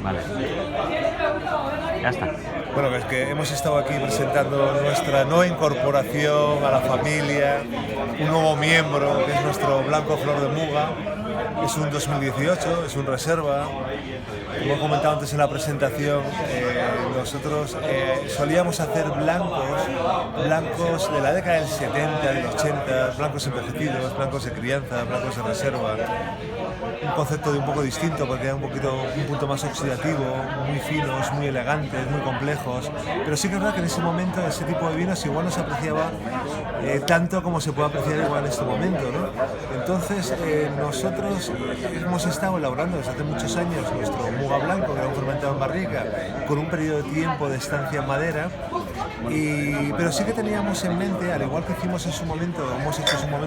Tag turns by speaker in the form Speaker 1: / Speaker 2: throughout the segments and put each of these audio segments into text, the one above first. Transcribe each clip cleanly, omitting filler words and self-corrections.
Speaker 1: Vale. Ya está.
Speaker 2: Bueno, es que hemos estado aquí presentando nuestra nueva incorporación a la familia, un nuevo miembro que es nuestro Blanco Flor de Muga. Es un 2018, es un reserva. Como he comentado antes en la presentación, nosotros solíamos hacer blancos de la década del 70, del 80, blancos envejecidos, blancos de crianza, blancos de reserva. Un concepto de un poco distinto porque era un punto más oxidativo, muy finos, muy elegantes, muy complejos, pero sí que es verdad que en ese momento ese tipo de vinos igual no se apreciaba tanto como se puede apreciar igual en este momento, ¿no? Entonces nosotros hemos estado elaborando desde hace muchos años nuestro Muga Blanco, que era un fermentado en barrica, con un periodo de tiempo de estancia en madera, pero sí que teníamos en mente, al igual que hemos hecho en su momento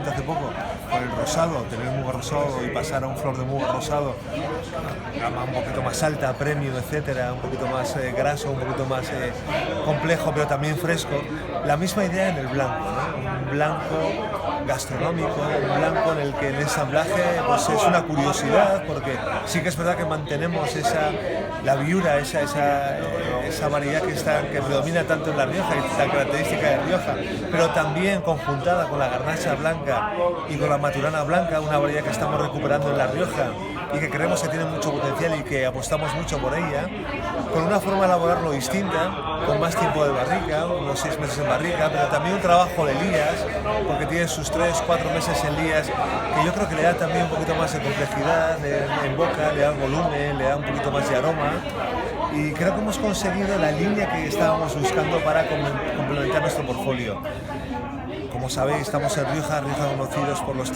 Speaker 2: hace poco, con el rosado, tener un Muga rosado y pasar a un Flor de Muga rosado, gama un poquito más alta, premium, etcétera, un poquito más graso, un poquito más complejo, pero también fresco. La misma idea en el blanco, ¿no? Un blanco gastronómico, un blanco en el que el ensamblaje pues, es una curiosidad, porque sí que es verdad que mantenemos la viura, esa variedad que predomina tanto en La Rioja y tan característica de Rioja, pero también conjuntada con la garnacha blanca y con la maturana blanca, una variedad que estamos recuperando en La Rioja y que creemos que tiene mucho potencial y que apostamos mucho por ella, con una forma de elaborarlo distinta, con más tiempo de barrica, unos 6 meses en barrica, pero también un trabajo de lías, porque tiene sus 3-4 meses en lías, que yo creo que le da también un poquito más de complejidad en boca, le da volumen, le da un poquito más de aroma, y creo que hemos conseguido la línea que estábamos buscando para complementar nuestro portfolio. Como sabéis, estamos en Rioja conocidos por los